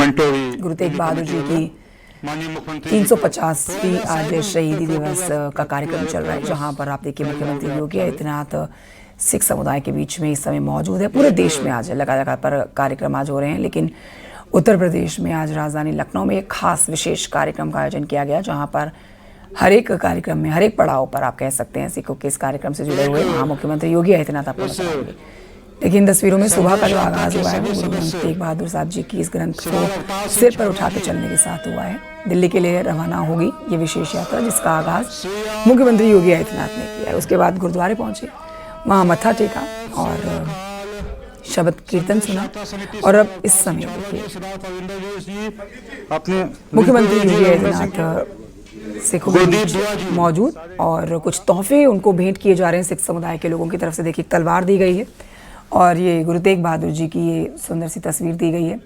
गुरु तेग बहादुर जी की 350वीं आज शहीदी दिवस का कार्यक्रम चल रहा है, जहां पर आप देखिए मुख्यमंत्री योगी आदित्यनाथ सिख समुदाय के बीच में इस समय मौजूद है। पूरे देश में आज लगातार पर कार्यक्रम आज हो रहे हैं, लेकिन उत्तर प्रदेश में आज राजधानी लखनऊ में एक खास विशेष कार्यक्रम का आयोजन किया गया, जहां पर हर एक कार्यक्रम में, हर एक पड़ाव पर आप कह सकते हैं सिखों के इस कार्यक्रम से जुड़े हुए वहाँ मुख्यमंत्री योगी आदित्यनाथ आपको नजर आएंगे। लेकिन तस्वीरों में सुबह का जो आगाज हुआ है वो गुरु तेग बहादुर साहब जी की इस ग्रंथ को सिर पर उठा के चलने के साथ हुआ है। दिल्ली के लिए रवाना होगी ये विशेष यात्रा, जिसका आगाज मुख्यमंत्री योगी आदित्यनाथ ने किया है। उसके बाद गुरुद्वारे पहुंचे, वहाँ मत्था टेका और शब्द कीर्तन सुना। और अब इस समय देखिए मुख्यमंत्री योगी आदित्यनाथ सिखों के बीच मौजूद और कुछ तोहफे उनको भेंट किए जा रहे हैं सिख समुदाय के लोगों की तरफ से। देखिए तलवार दी गई है और ये गुरु तेग बहादुर जी की ये सुंदर सी तस्वीर दी गई है।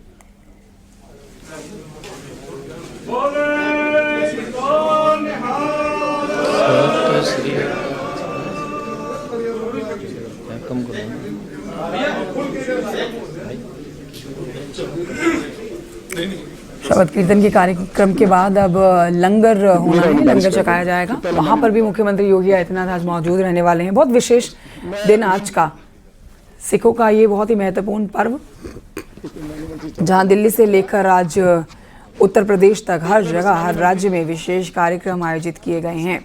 शबद कीर्तन के कार्यक्रम के बाद अब लंगर होना है, लंगर छकाया जाएगा। वहां पर भी मुख्यमंत्री योगी आदित्यनाथ आज मौजूद रहने वाले हैं। बहुत विशेष दिन आज का, सिखों का ये बहुत ही महत्वपूर्ण पर्व, जहां दिल्ली से लेकर आज उत्तर प्रदेश तक हर जगह, हर राज्य में विशेष कार्यक्रम आयोजित किए गए हैं।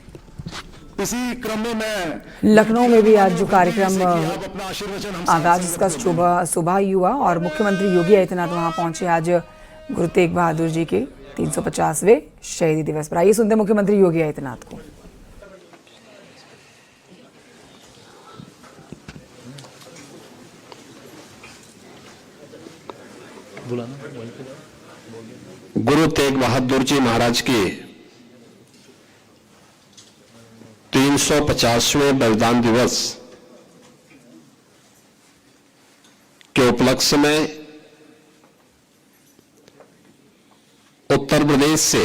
इसी क्रम में मैं लखनऊ में भी आज जो कार्यक्रम आगाज इसका सुबह ही हुआ और मुख्यमंत्री योगी आदित्यनाथ वहां पहुंचे आज गुरु तेग बहादुर जी के 350वें शहीदी दिवस पर। आइए सुनते मुख्यमंत्री योगी आदित्यनाथ को। गुरु तेग बहादुर जी महाराज के 350वें बलिदान दिवस के उपलक्ष्य में उत्तर प्रदेश से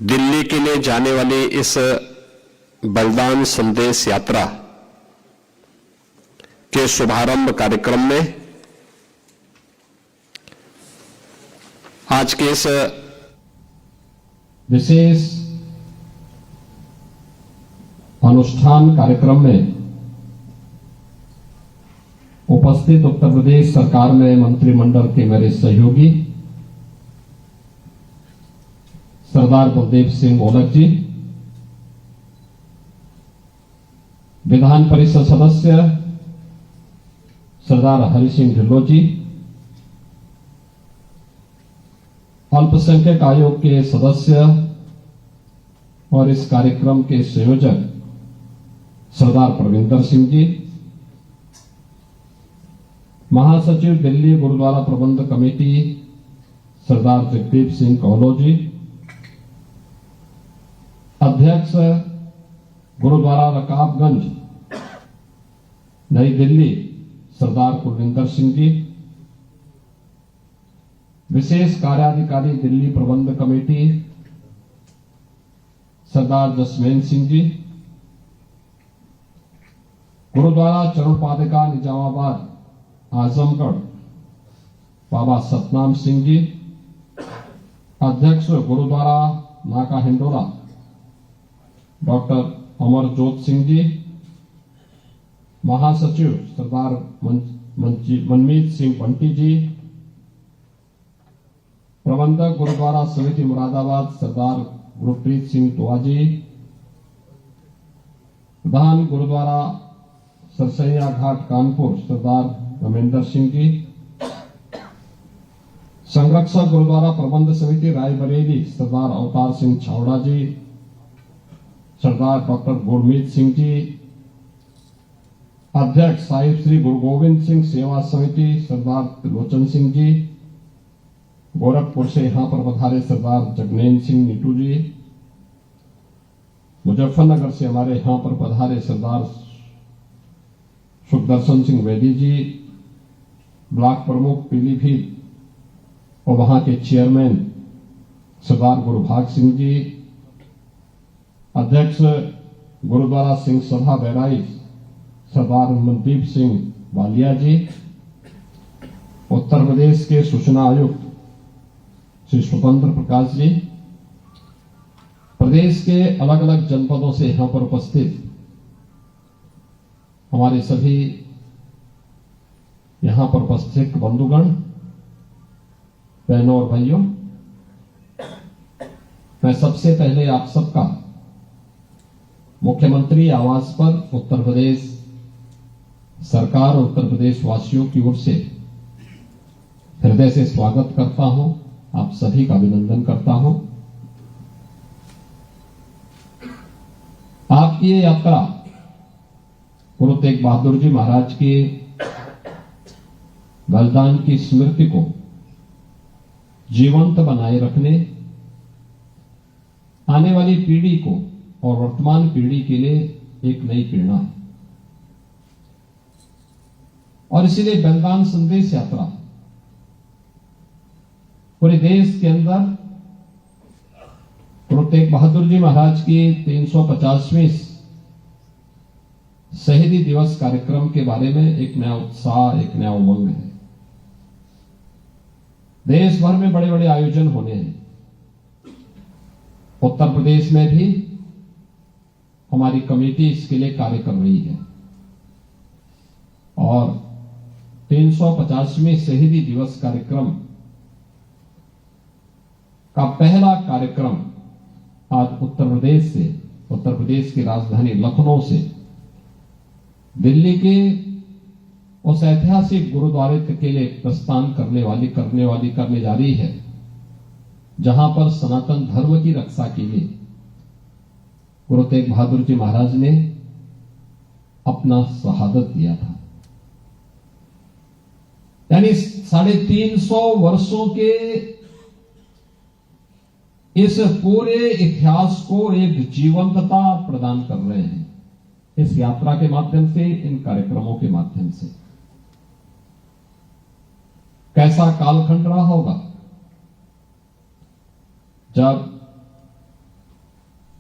दिल्ली के लिए जाने वाली इस बलिदान संदेश यात्रा के शुभारंभ कार्यक्रम में आज के इस विशेष अनुष्ठान कार्यक्रम में उपस्थित उत्तर प्रदेश सरकार में मंत्रिमंडल के मेरे सहयोगी सरदार बलदेव सिंह ओलख जी, विधान परिषद सदस्य सरदार हरि सिंह ढिल्लों जी, अल्पसंख्यक आयोग के सदस्य और इस कार्यक्रम के संयोजक सरदार प्रविंदर सिंह जी, महासचिव दिल्ली गुरुद्वारा प्रबंध कमेटी सरदार जगदीप सिंह कौलो जी, अध्यक्ष गुरुद्वारा रकाबगंज नई दिल्ली सरदार कुलविंदर सिंह जी, विशेष कार्याधिकारी दिल्ली प्रबंध कमेटी सरदार जसमेन सिंह जी, गुरुद्वारा चरणपादिका निजामाबाद आजमगढ़ बाबा सतनाम सिंह जी, अध्यक्ष गुरुद्वारा नाका हिंडोला डॉक्टर अमरजोत सिंह जी, महासचिव सरदार मनमीत सिंह बंटी जी, प्रबंधक गुरुद्वारा समिति मुरादाबाद सरदार गुरप्रीत सिंह दुआ जी, प्रधान गुरुद्वारा सरसैया घाट कानपुर सरदार रमेंद्र सिंह जी, संरक्षक गुरुद्वारा प्रबंध समिति रायबरेली सरदार अवतार सिंह छावड़ा जी, सरदार डॉक्टर गुरमीत सिंह जी, अध्यक्ष साहिब श्री गुरु गोविंद सिंह सेवा समिति सरदार त्रिलोचन सिंह जी, गोरखपुर से यहां पर पधारे सरदार जगनैन सिंह नीटू जी, मुजफ्फरनगर से हमारे यहां पर पधारे सरदार सुखदर्शन सिंह वैदी जी, ब्लॉक प्रमुख पीलीभीत और वहां के चेयरमैन सरदार गुरुभाग सिंह जी, अध्यक्ष गुरुद्वारा सिंह सभा बहराइच सरदार मनदीप सिंह वालिया जी, उत्तर प्रदेश के सूचना आयुक्त श्री स्वतंत्र प्रकाश जी, प्रदेश के अलग अलग जनपदों से यहां पर उपस्थित हमारे सभी यहां पर उपस्थित बंधुगण, बहनों और भाइयों, मैं सबसे पहले आप सबका मुख्यमंत्री आवास पर उत्तर प्रदेश सरकार और उत्तर प्रदेश वासियों की ओर से हृदय से स्वागत करता हूं, आप सभी का अभिनंदन करता हूं। आपकी ये यात्रा गुरु तेग बहादुर जी महाराज के बलिदान की स्मृति को जीवंत बनाए रखने, आने वाली पीढ़ी को और वर्तमान पीढ़ी के लिए एक नई प्रेरणा है। और इसीलिए बलिदान संदेश यात्रा पूरे देश के अंदर गुरु तेग बहादुर जी महाराज की 350वीं शहीदी दिवस कार्यक्रम के बारे में एक नया उत्साह, एक नया उमंग है। देश भर में बड़े बड़े आयोजन होने हैं। उत्तर प्रदेश में भी हमारी कमेटी इसके लिए कार्य कर रही है और 350वीं शहीदी दिवस कार्यक्रम का पहला कार्यक्रम आज उत्तर प्रदेश की राजधानी लखनऊ से दिल्ली के उस ऐतिहासिक गुरुद्वारे के लिए प्रस्थान करने जा रही है, जहां पर सनातन धर्म की रक्षा के लिए गुरु तेग बहादुर जी महाराज ने अपना शहादत दिया था। यानी 350 वर्षों के इस पूरे इतिहास को एक जीवंतता प्रदान कर रहे हैं इस यात्रा के माध्यम से, इन कार्यक्रमों के माध्यम से। कैसा कालखंड रहा होगा जब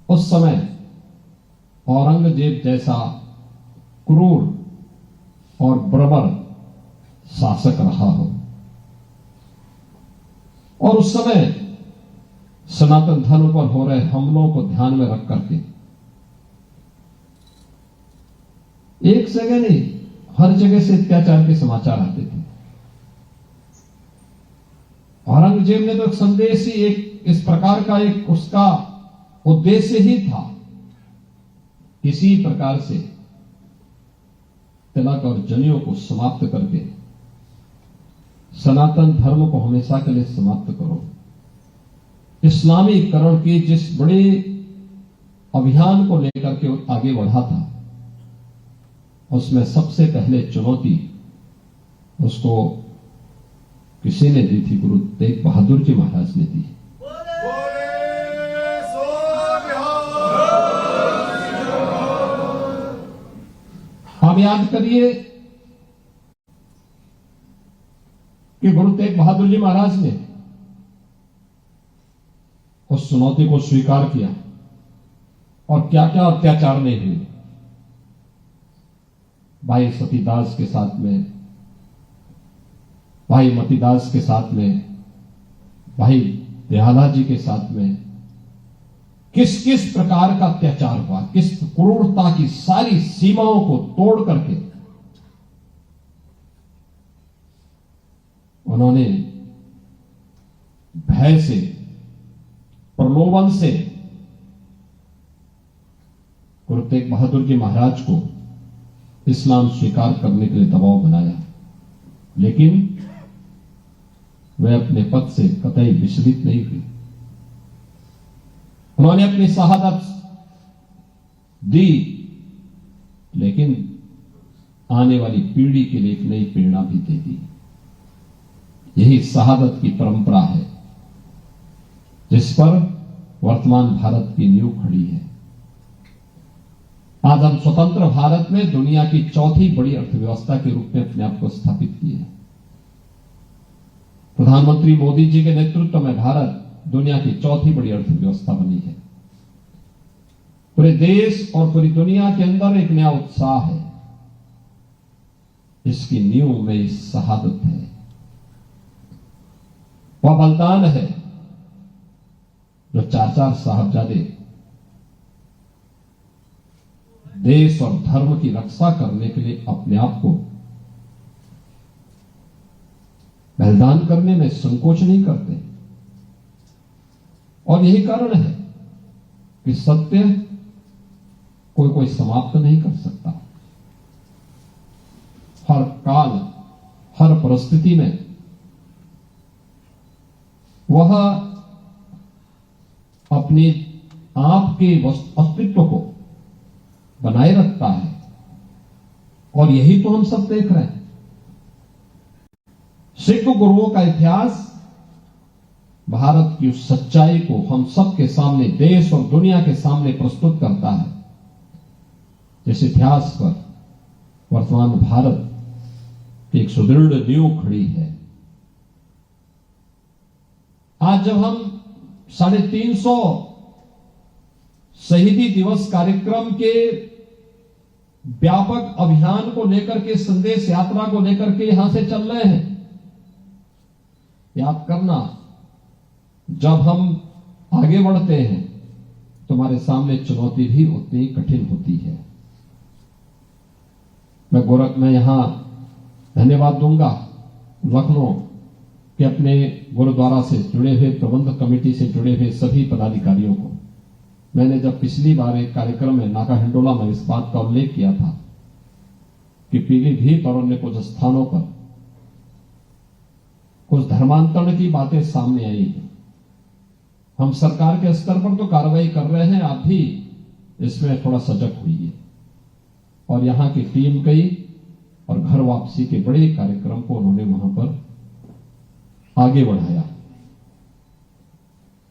उस समय औरंगजेब जैसा क्रूर और बर्बर शासक रहा हो और उस समय सनातन धर्म पर हो रहे हमलों को ध्यान में रख करके एक जगह नहीं, हर जगह से अत्याचार के समाचार आते थे। औरंगजेब ने तो एक संदेश ही, एक इस प्रकार का एक उसका उद्देश्य ही था, किसी प्रकार से तिलक और जनेऊ को समाप्त करके सनातन धर्म को हमेशा के लिए समाप्त करो। इस्लामीकरण के जिस बड़े अभियान को लेकर के आगे बढ़ा था, उसमें सबसे पहले चुनौती उसको किसी ने दी थी? गुरु तेग बहादुर जी महाराज ने दी। आप याद करिए कि गुरु तेग बहादुर जी महाराज ने उस चुनौती को स्वीकार किया और क्या क्या अत्याचार नहीं हुए। भाई सतीदास के साथ में, भाई मतीदास के साथ में, भाई दयाला जी के साथ में किस किस प्रकार का अत्याचार हुआ, किस क्रूरता की सारी सीमाओं को तोड़ करके उन्होंने भय से, प्रलोभन से गुरु तेग बहादुर जी महाराज को इस्लाम स्वीकार करने के लिए दबाव बनाया, लेकिन वे अपने पद से कतई विचलित नहीं हुई। उन्होंने अपनी शहादत दी, लेकिन आने वाली पीढ़ी के लिए एक नई प्रेरणा भी दे दी। यही शहादत की परंपरा है जिस पर वर्तमान भारत की नींव खड़ी है। आज हम स्वतंत्र भारत में दुनिया की चौथी बड़ी अर्थव्यवस्था के रूप में अपने आप को स्थापित किए हैं। प्रधानमंत्री मोदी जी के नेतृत्व में भारत दुनिया की चौथी बड़ी अर्थव्यवस्था बनी है। पूरे देश और पूरी दुनिया के अंदर एक नया उत्साह है। इसकी नींव में इस शहादत है, वह बलिदान है जो चार चार साहबजादे देश और धर्म की रक्षा करने के लिए अपने आप को बलिदान करने में संकोच नहीं करते। और यही कारण है कि सत्य कोई समाप्त नहीं कर सकता। हर काल, हर परिस्थिति में वह अपने आप के अस्तित्व को बनाए रखता है। और यही तो हम सब देख रहे हैं। सिख गुरुओं का इतिहास भारत की उस सच्चाई को हम सबके सामने, देश और दुनिया के सामने प्रस्तुत करता है, जिस इतिहास पर वर्तमान भारत की एक सुदृढ़ नींव खड़ी है। आज जब हम 350 शहीदी दिवस कार्यक्रम के व्यापक अभियान को लेकर के, संदेश यात्रा को लेकर के यहां से चल रहे हैं, याद करना, जब हम आगे बढ़ते हैं तो हमारे सामने चुनौती भी उतनी ही कठिन होती है। मैं यहां धन्यवाद दूंगा लखनऊ के अपने गुरुद्वारा से जुड़े हुए, प्रबंधक कमेटी से जुड़े हुए सभी पदाधिकारियों को। मैंने जब पिछली बार एक कार्यक्रम में नाका हिंडोला में इस बात का उल्लेख किया था कि पीलीभीत और अन्य कुछ स्थानों पर कुछ धर्मांतरण की बातें सामने आई हैं। हम सरकार के स्तर पर तो कार्रवाई कर रहे हैं, आप भी इसमें थोड़ा सजग हुई। और यहां की टीम गई और घर वापसी के बड़े कार्यक्रम को उन्होंने वहां पर आगे बढ़ाया।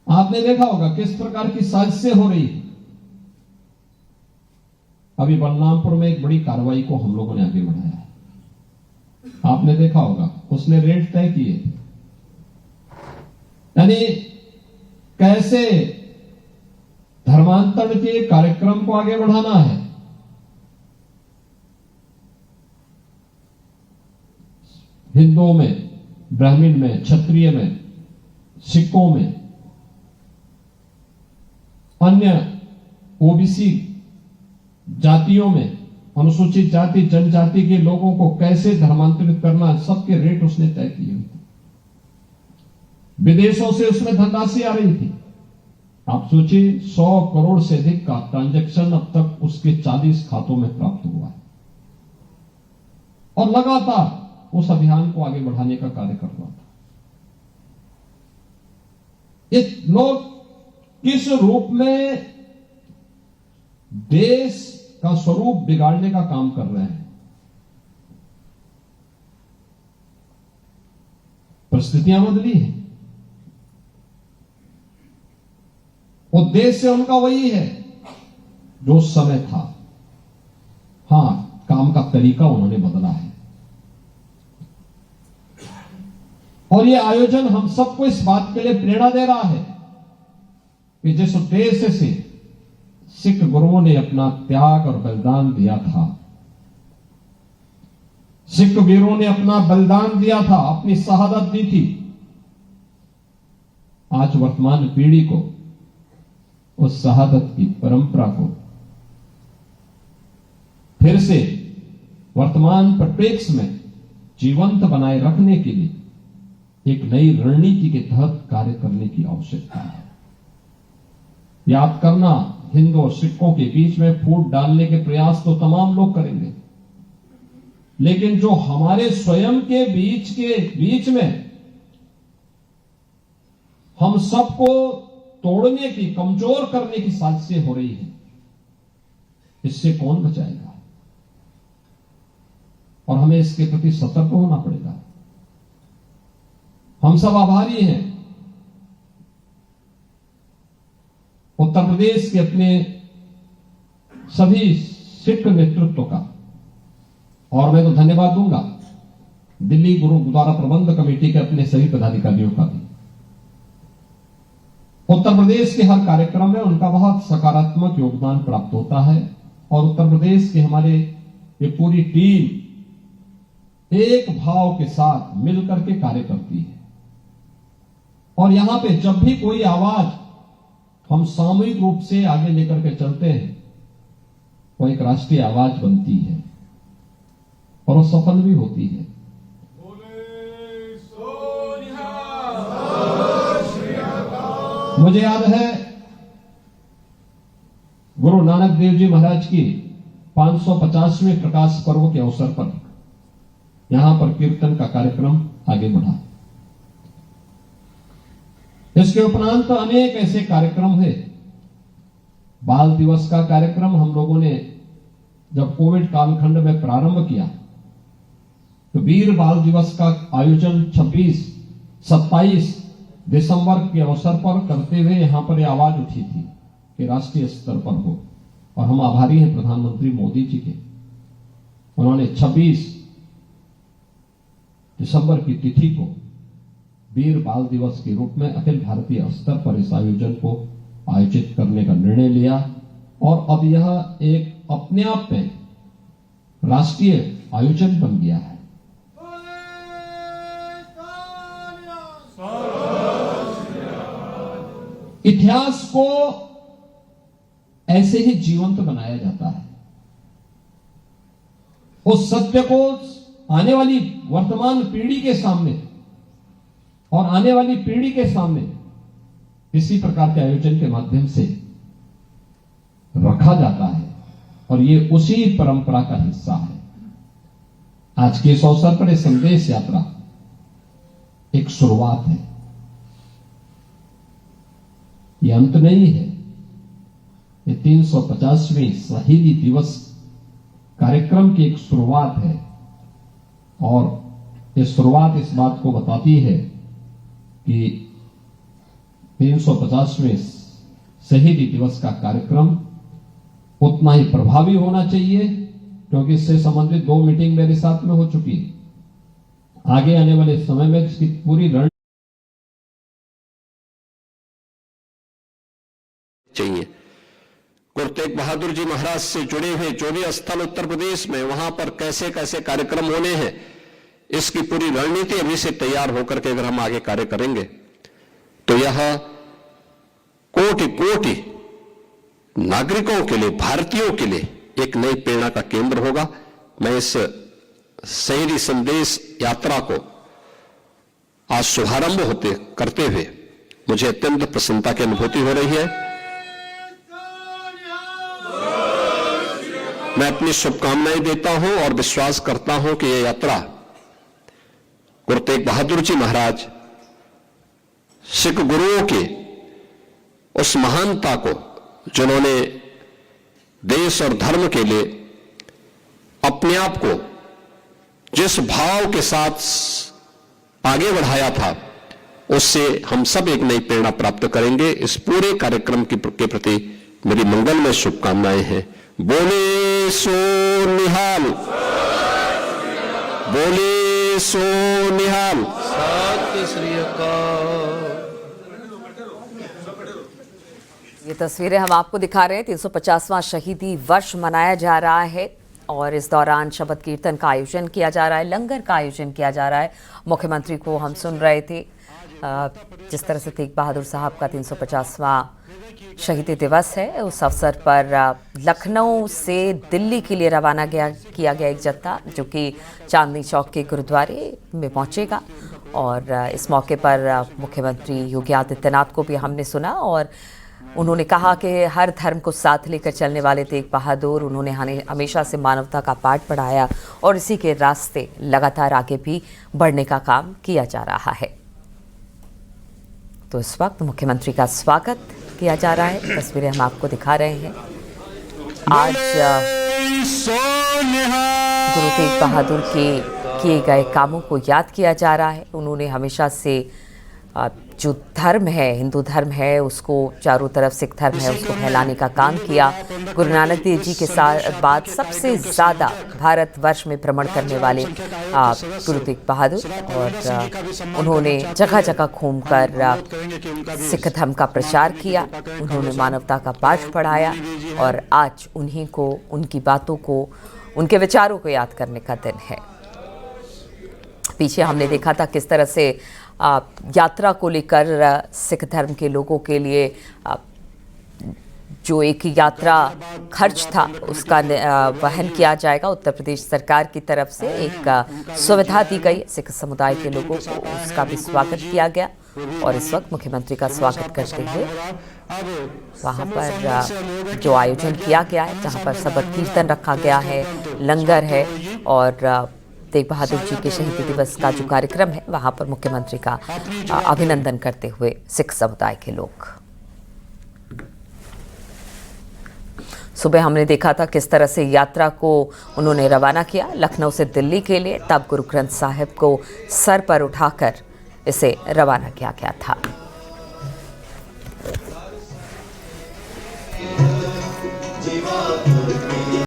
आपने देखा होगा किस प्रकार की साजिशें हो रही है। अभी बलरामपुर में एक बड़ी कार्रवाई को हम लोगों ने आगे बढ़ाया है, आपने देखा होगा, उसने रेट तय किए। यानी कैसे धर्मांतरण के कार्यक्रम को आगे बढ़ाना है। हिंदुओं में, ब्राह्मण में, क्षत्रिय में, सिखों में, अन्य ओबीसी जातियों में, अनुसूचित जाति जनजाति के लोगों को कैसे धर्मांतरित करना, सबके रेट उसने तय किए हुए थे। विदेशों से उसमें धनराशि आ रही थी। आप सोचिए 100 करोड़ से अधिक का ट्रांजैक्शन अब तक उसके 40 खातों में प्राप्त हुआ है। और लगातार उस अभियान को आगे बढ़ाने का कार्य कर रहा था। ये लोग किस रूप में देश का स्वरूप बिगाड़ने का काम कर रहे हैं। परिस्थितियां बदली हैं, उद्देश्य उनका वही है जो उस समय था। हां, काम का तरीका उन्होंने बदला है। और यह आयोजन हम सबको इस बात के लिए प्रेरणा दे रहा है कि जिस उद्देश्य से सिख गुरुओं ने अपना त्याग और बलिदान दिया था, सिख वीरों ने अपना बलिदान दिया था, अपनी शहादत दी थी, आज वर्तमान पीढ़ी को उस शहादत की परंपरा को फिर से वर्तमान परिप्रेक्ष्य में जीवंत बनाए रखने के लिए एक नई रणनीति के तहत कार्य करने की आवश्यकता है। याद करना, हिंदू और सिखों के बीच में फूट डालने के प्रयास तो तमाम लोग करेंगे, लेकिन जो हमारे स्वयं के बीच में हम सबको तोड़ने की, कमजोर करने की साजिशें हो रही है, इससे कौन बचाएगा। और हमें इसके प्रति सतर्क होना पड़ेगा। हम सब आभारी हैं उत्तर प्रदेश के अपने सभी सिख नेतृत्व का। और मैं तो धन्यवाद दूंगा दिल्ली गुरुद्वारा प्रबंध कमेटी के अपने सभी पदाधिकारियों का भी। उत्तर प्रदेश के हर कार्यक्रम में उनका बहुत सकारात्मक योगदान प्राप्त होता है। और उत्तर प्रदेश के हमारे ये पूरी टीम एक भाव के साथ मिलकर के कार्य करती है। और यहां पे जब भी कोई आवाज हम सामूहिक रूप से आगे लेकर के चलते हैं, वो एक राष्ट्रीय आवाज बनती है और वो सफल भी होती है। मुझे याद है गुरु नानक देव जी महाराज की 550वें प्रकाश पर्व के अवसर पर यहां पर कीर्तन का कार्यक्रम आगे बढ़ा। इसके उपरांत अनेक ऐसे कार्यक्रम हुए। बाल दिवस का कार्यक्रम हम लोगों ने जब कोविड कालखंड में प्रारंभ किया तो वीर बाल दिवस का आयोजन 26-27 दिसंबर के अवसर पर करते हुए यहां पर यह आवाज उठी थी कि राष्ट्रीय स्तर पर हो, और हम आभारी हैं प्रधानमंत्री मोदी जी के। उन्होंने 26 दिसंबर की तिथि को वीर बाल दिवस के रूप में अखिल भारतीय स्तर पर इस आयोजन को आयोजित करने का निर्णय लिया, और अब यह एक अपने आप में राष्ट्रीय आयोजन बन गया है। इतिहास को ऐसे ही जीवंत बनाया जाता है। उस सत्य को आने वाली वर्तमान पीढ़ी के सामने और आने वाली पीढ़ी के सामने इसी प्रकार के आयोजन के माध्यम से रखा जाता है, और ये उसी परंपरा का हिस्सा है। आज के इस अवसर पर यह संदेश यात्रा एक शुरुआत है, ये अंत नहीं है। ये 350वें शहीदी दिवस कार्यक्रम की एक शुरुआत है, और ये शुरुआत इस बात को बताती है कि 350वें शहीदी दिवस का कार्यक्रम उतना ही प्रभावी होना चाहिए, क्योंकि इससे संबंधित 2 मीटिंग मेरे साथ में हो चुकी है। आगे आने वाले समय में इसकी पूरी चाहिए। गुरु तेग बहादुर जी महाराज से जुड़े हुए जो भी स्थल उत्तर प्रदेश में, वहां पर कैसे कैसे कार्यक्रम होने हैं, इसकी पूरी रणनीति अभी से तैयार होकर के अगर हम आगे कार्य करेंगे तो यह कोटि कोटि नागरिकों के लिए, भारतीयों के लिए एक नई प्रेरणा का केंद्र होगा। मैं इस शहीदी संदेश यात्रा को आज शुभारंभ करते हुए मुझे अत्यंत प्रसन्नता की अनुभूति हो रही है। मैं अपनी शुभकामनाएं देता हूं और विश्वास करता हूं कि यह यात्रा गुरु तेग बहादुर जी महाराज सिख गुरुओं के उस महानता को, जिन्होंने देश और धर्म के लिए अपने आप को जिस भाव के साथ आगे बढ़ाया था, उससे हम सब एक नई प्रेरणा प्राप्त करेंगे। इस पूरे कार्यक्रम के प्रति मेरी मंगलमय शुभकामनाएं हैं। बोले सो निहाल, बोले सो निहाल। सत श्री अकाल। ये तस्वीरें हम आपको दिखा रहे हैं। 350वां शहीदी वर्ष मनाया जा रहा है और इस दौरान शबद कीर्तन का आयोजन किया जा रहा है, लंगर का आयोजन किया जा रहा है। मुख्यमंत्री को हम सुन रहे थे जिस तरह से तेग बहादुर साहब का 350वां शहीदी दिवस है, उस अवसर पर लखनऊ से दिल्ली के लिए रवाना किया गया एक जत्था जो कि चांदनी चौक के गुरुद्वारे में पहुंचेगा। और इस मौके पर मुख्यमंत्री योगी आदित्यनाथ को भी हमने सुना और उन्होंने कहा कि हर धर्म को साथ लेकर चलने वाले तेग बहादुर, उन्होंने हमेशा से मानवता का पाठ पढ़ाया और इसी के रास्ते लगातार आगे भी बढ़ने का काम किया जा रहा है। तो इस वक्त मुख्यमंत्री का स्वागत किया जा रहा है, तस्वीरें हम आपको दिखा रहे हैं। आज गुरु तेग बहादुर के किए गए कामों को याद किया जा रहा है। उन्होंने हमेशा से जो धर्म है, हिंदू धर्म है, उसको चारों तरफ सिख धर्म है उसको फैलाने का काम किया। गुरु नानक देव जी के बाद सबसे ज़्यादा भारतवर्ष में भ्रमण करने वाले गुरु तेग बहादुर, और उन्होंने जगह जगह घूमकर सिख धर्म का प्रचार किया। उन्होंने मानवता का पाठ पढ़ाया और आज उन्हीं को, उनकी बातों को, उनके विचारों को याद करने का दिन है। पीछे हमने देखा था किस तरह से यात्रा को लेकर सिख धर्म के लोगों के लिए जो एक यात्रा खर्च था उसका वहन किया जाएगा। उत्तर प्रदेश सरकार की तरफ से एक सुविधा दी गई सिख समुदाय के लोगों को, उसका भी स्वागत किया गया। और इस वक्त मुख्यमंत्री का स्वागत करते हुए वहां पर जो आयोजन किया गया है, जहां पर शबद कीर्तन रखा गया है, लंगर है और तेग बहादुर जी के शहीदी दिवस का जो कार्यक्रम है वहां पर मुख्यमंत्री का अभिनंदन करते हुए सिख समुदाय के लोग। सुबह हमने देखा था किस तरह से यात्रा को उन्होंने रवाना किया लखनऊ से दिल्ली के लिए, तब गुरु ग्रंथ साहिब को सर पर उठाकर इसे रवाना किया गया था।